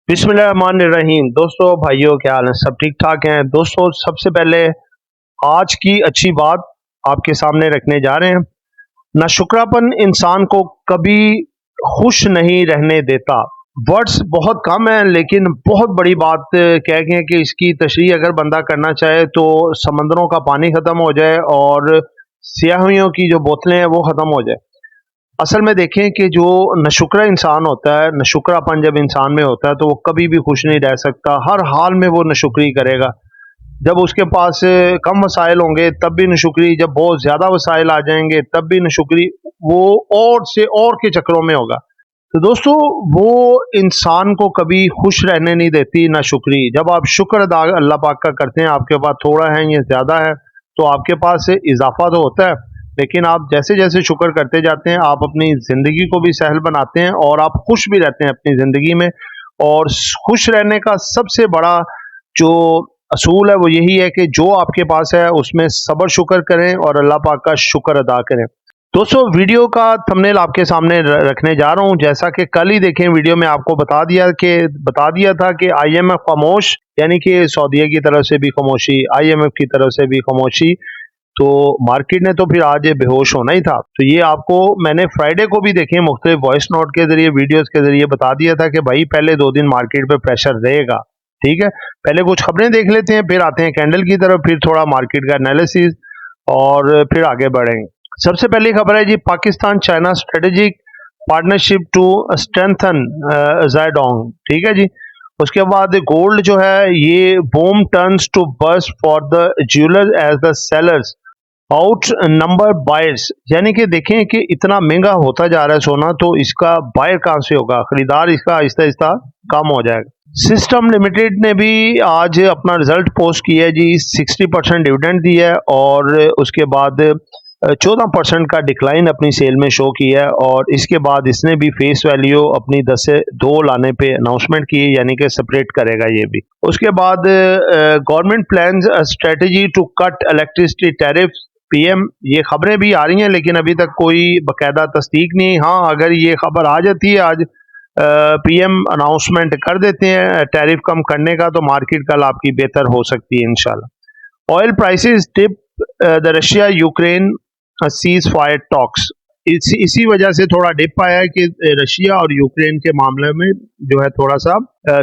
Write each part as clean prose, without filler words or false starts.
बिस्मिल्लाहिर्रहमानिर्रहीम। दोस्तों, भाइयों, क्या हाल है? सब ठीक ठाक हैं? दोस्तों, सबसे पहले आज की अच्छी बात आपके सामने रखने जा रहे हैं। नाशुक्रापन इंसान को कभी खुश नहीं रहने देता। वर्ड्स बहुत कम हैं, लेकिन बहुत बड़ी बात कह गए कि इसकी तशरीह अगर बंदा करना चाहे तो समंदरों का पानी ख़त्म हो जाए और स्याहियों की जो बोतलें हैं वो ख़त्म हो जाए। असल में देखें कि जो नशुक्रा इंसान होता है, नशुक्रापन जब इंसान में होता है तो वो कभी भी खुश नहीं रह सकता। हर हाल में वो नशुक्री करेगा। जब उसके पास कम वसाइल होंगे तब भी नशुक्री, जब बहुत ज़्यादा वसाइल आ जाएंगे तब भी नशुक्री, वो और से और के चक्रों में होगा। तो दोस्तों, वो इंसान को कभी खुश रहने नहीं देती नाशुक्री। जब आप शुक्र अदा अल्लाह पाक का करते हैं, आपके पास थोड़ा है या ज़्यादा है, तो आपके पास इजाफा तो होता है, लेकिन आप जैसे जैसे शुक्र करते जाते हैं आप अपनी ज़िंदगी को भी सहल बनाते हैं और आप खुश भी रहते हैं अपनी ज़िंदगी में। और खुश रहने का सबसे बड़ा जो असूल है वो यही है कि जो आपके पास है उसमें सब्र शुक्र करें और अल्लाह पाक का शुक्र अदा करें। दोस्तों, वीडियो का थंबनेल आपके सामने रखने जा रहा हूं। जैसा कि कल ही देखें वीडियो में आपको बता दिया था कि IMF खामोश, यानी कि सऊदीया की तरफ से भी खामोशी, IMF की तरफ से भी खामोशी, तो मार्केट ने तो फिर आज बेहोश होना ही था। तो ये आपको मैंने फ्राइडे को भी देखें मुख्तलिफ वॉइस नोट के जरिए, वीडियोस के जरिए बता दिया था कि भाई पहले 2 दिन मार्केट पे प्रेशर रहेगा। ठीक है, पहले कुछ खबरें देख लेते हैं, फिर आते हैं कैंडल की तरफ, फिर थोड़ा मार्केट का एनालिसिस और फिर आगे बढ़ेंगे। सबसे पहली खबर है जी, Pakistan China strategic partnership to strengthen ज़ायडोंग। ठीक है जी। उसके बाद गोल्ड जो है ये boom turns to burst for the jewellers as the sellers outnumber buyers. यानी कि देखें कि इतना महंगा होता जा रहा है सोना, तो इसका बायर कहां से होगा? खरीदार इसका आहिस्ता आहिस्ता कम हो जाएगा। सिस्टम लिमिटेड ने भी आज अपना रिजल्ट पोस्ट किया है जी। 60% डिविडेंड दिया है और उसके बाद 14% का डिक्लाइन अपनी सेल में शो किया है। और इसके बाद इसने भी फेस वैल्यू अपनी 10 से 2 लाने पे अनाउंसमेंट की है, यानी कि सेपरेट करेगा ये भी। उसके बाद government plans strategy to cut electricity tariff PM। ये खबरें भी आ रही हैं, लेकिन अभी तक कोई बाकायदा तस्दीक नहीं। हाँ, अगर ये खबर आ जाती है आज, PM अनाउंसमेंट कर देते हैं टैरिफ कम करने का, तो मार्केट कल आपकी बेहतर हो सकती है इंशाल्लाह। Oil prices tip the Russia Ukraine cease fire talks. इसी वजह से थोड़ा डिप आया है कि रशिया और यूक्रेन के मामले में जो है थोड़ा सा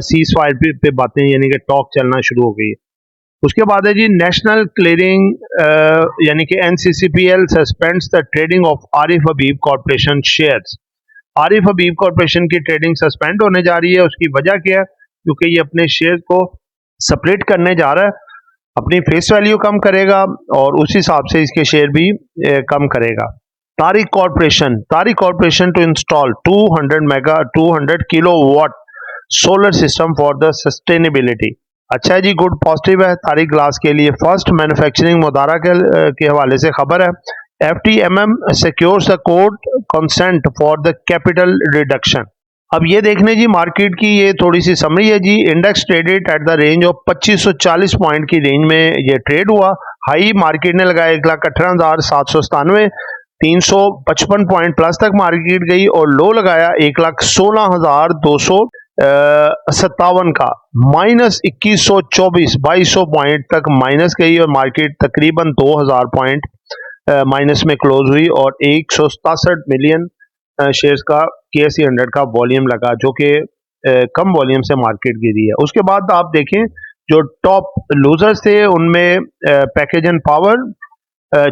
सीज फायर पे बातें, यानी कि टॉक चलना शुरू हो गई है। उसके बाद है जी, नेशनल क्लियरिंग यानी कि NCCPL suspends the trading of Arif Habib corporation shares. Arif Habib corporation की ट्रेडिंग सस्पेंड होने जा रही है। उसकी वजह क्या है? क्योंकि ये अपने शेयर को सेपरेट करने जा रहा है, अपनी फेस वैल्यू कम करेगा और उस हिसाब से इसके शेयर भी कम करेगा। Tariq corporation to install 200 kilowatt solar system for the sustainability. अच्छा है जी, गुड पॉजिटिव है तारिक ग्लास के लिए। फर्स्ट मैन्युफैक्चरिंग मुदारा के हवाले से खबर है। FTMM secures the court consent for the capital reduction. अब ये देखने जी, मार्केट की ये थोड़ी सी समरी है जी। Index traded at the range of 2540 point की रेंज में ये ट्रेड हुआ। हाई मार्केट ने लगाया 1,18,797, 355 पॉइंट प्लस तक मार्केट गई और लो लगाया 1,16,257 का, -2124, 2200 पॉइंट तक माइनस गई और मार्केट तकरीबन 2000 पॉइंट माइनस में क्लोज हुई और 167 मिलियन शेयर्स का KSE 100 का वॉल्यूम लगा, जो कि कम वॉल्यूम से मार्केट गिरी है। उसके बाद आप देखें जो टॉप लूजर्स थे उनमें package and power,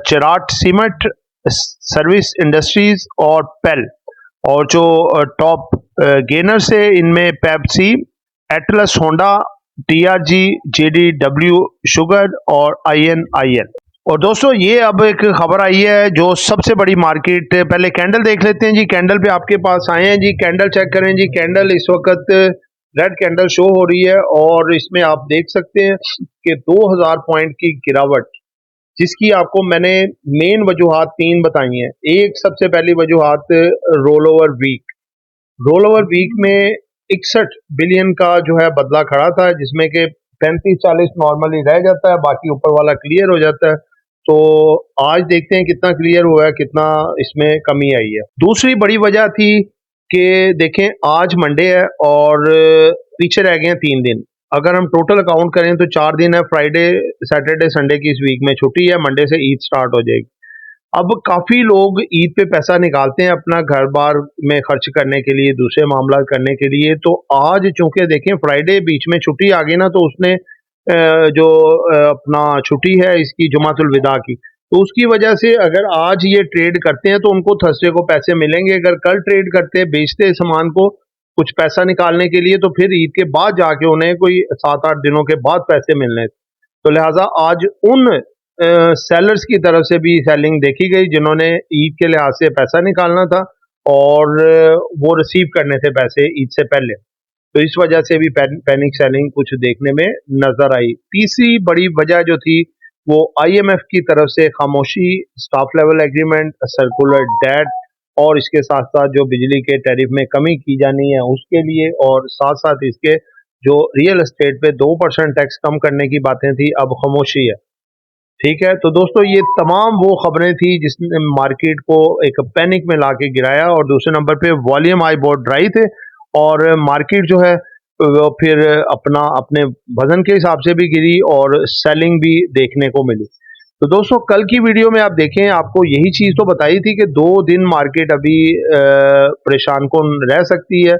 Cherat cement, service industries और पेल। और जो टॉप गेनर्स थे इनमें Pepsi, Atlas Honda, TRG, JDW sugar और INIL। और दोस्तों, ये अब एक खबर आई है जो सबसे बड़ी मार्केट, पहले कैंडल देख लेते हैं जी। कैंडल पे आपके पास आए हैं जी, कैंडल चेक करें जी। कैंडल इस वक्त रेड कैंडल शो हो रही है और इसमें आप देख सकते हैं कि 2000 पॉइंट की गिरावट, जिसकी आपको मैंने मेन वजूहात 3 बताई हैं। एक सबसे पहली वजूहात रोल ओवर वीक में 61 बिलियन का जो है बदला खड़ा था, जिसमें कि 35-40 नॉर्मली रह जाता है, बाकी ऊपर वाला क्लियर हो जाता है। तो आज देखते हैं कितना क्लियर हुआ है, कितना इसमें कमी आई है। दूसरी बड़ी वजह थी कि देखें आज मंडे है और पीछे रह गए हैं 3 दिन। अगर हम टोटल अकाउंट करें तो 4 दिन है, फ्राइडे सैटरडे संडे की इस वीक में छुट्टी है, मंडे से ईद स्टार्ट हो जाएगी। अब काफ़ी लोग ईद पे पैसा निकालते हैं अपना घर बार में खर्च करने के लिए, दूसरे मामला करने के लिए। तो आज चूंकि देखें फ्राइडे बीच में छुट्टी आ गई ना, तो उसने जो अपना छुट्टी है इसकी जुमातुल विदा की, तो उसकी वजह से अगर आज ये ट्रेड करते हैं तो उनको थर्सडे को पैसे मिलेंगे। अगर कल ट्रेड करते हैं, बेचते हैं सामान को कुछ पैसा निकालने के लिए, तो फिर ईद के बाद जाके उन्हें कोई 7-8 दिनों के बाद पैसे मिलने। तो लिहाजा आज उन सेलर्स की तरफ से भी सेलिंग देखी गई जिन्होंने ईद के लिहाज से पैसा निकालना था और वो रिसीव करने थे पैसे ईद से पहले। तो इस वजह से भी पैनिक सेलिंग कुछ देखने में नजर आई। तीसरी बड़ी वजह जो थी वो आईएमएफ की तरफ से खामोशी, staff level agreement, circular debt और इसके साथ साथ जो बिजली के टैरिफ में कमी की जानी है उसके लिए, और साथ साथ इसके जो रियल एस्टेट पे 2% टैक्स कम करने की बातें थी, अब खामोशी है। ठीक है, तो दोस्तों ये तमाम वो खबरें थी जिसने मार्केट को एक पैनिक में लाके गिराया। और दूसरे नंबर पे वॉल्यूम आई बहुत ड्राई थे और मार्केट जो है वो फिर अपने वजन के हिसाब से भी गिरी और सेलिंग भी देखने को मिली। तो दोस्तों कल की वीडियो में आप देखें, आपको यही चीज़ तो बताई थी कि 2 दिन मार्केट अभी परेशान कौन रह सकती है,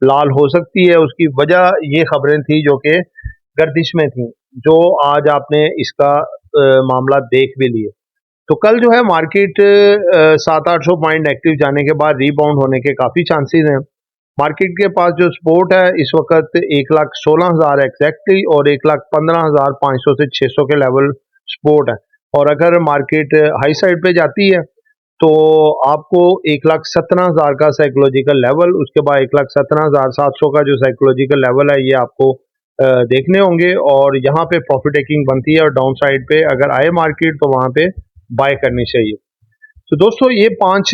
लाल हो सकती है। उसकी वजह ये खबरें थी जो कि गर्दिश में थी, जो आज आपने इसका मामला देख भी लिए। तो कल जो है मार्केट 700-800 पॉइंट एक्टिव जाने के बाद रीबाउंड होने के काफ़ी चांसेस हैं। मार्केट के पास जो सपोर्ट है इस वक्त 1,16,000 एग्जैक्टली और 1,15,500 से 600 के लेवल सपोर्ट है। और अगर मार्केट हाई साइड पे जाती है तो आपको 1,17,000 का साइकोलॉजिकल लेवल, उसके बाद 1,17,700 का जो साइकोलॉजिकल लेवल है ये आपको देखने होंगे। और यहाँ पे प्रॉफिट टेकिंग बनती है और डाउन साइड पे अगर आए मार्केट तो वहाँ पे बाय करनी चाहिए। तो दोस्तों ये 5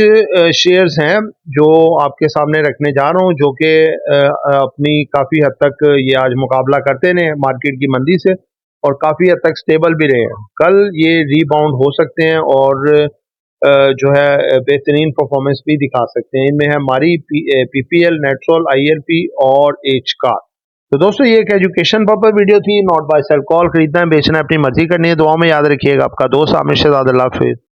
शेयर्स हैं जो आपके सामने रखने जा रहा हूँ, जो कि अपनी काफ़ी हद तक ये आज मुकाबला करते रहे मार्केट की मंदी से और काफ़ी हद तक स्टेबल भी रहे हैं। कल ये रीबाउंड हो सकते हैं और जो है बेहतरीन परफॉर्मेंस भी दिखा सकते हैं। इनमें है हमारी पीपीएल, नेटसोल, आईएलपी और एच कार। तो दोस्तों ये एक एजुकेशन पर्पस वीडियो थी, नॉट बाय सेल। कॉल खरीदना है, बेचना है, अपनी मर्जी करनी है। दुआ में याद रखिएगा। आपका दोस्त आमिर शहजाद। अल्लाह हाफिज़।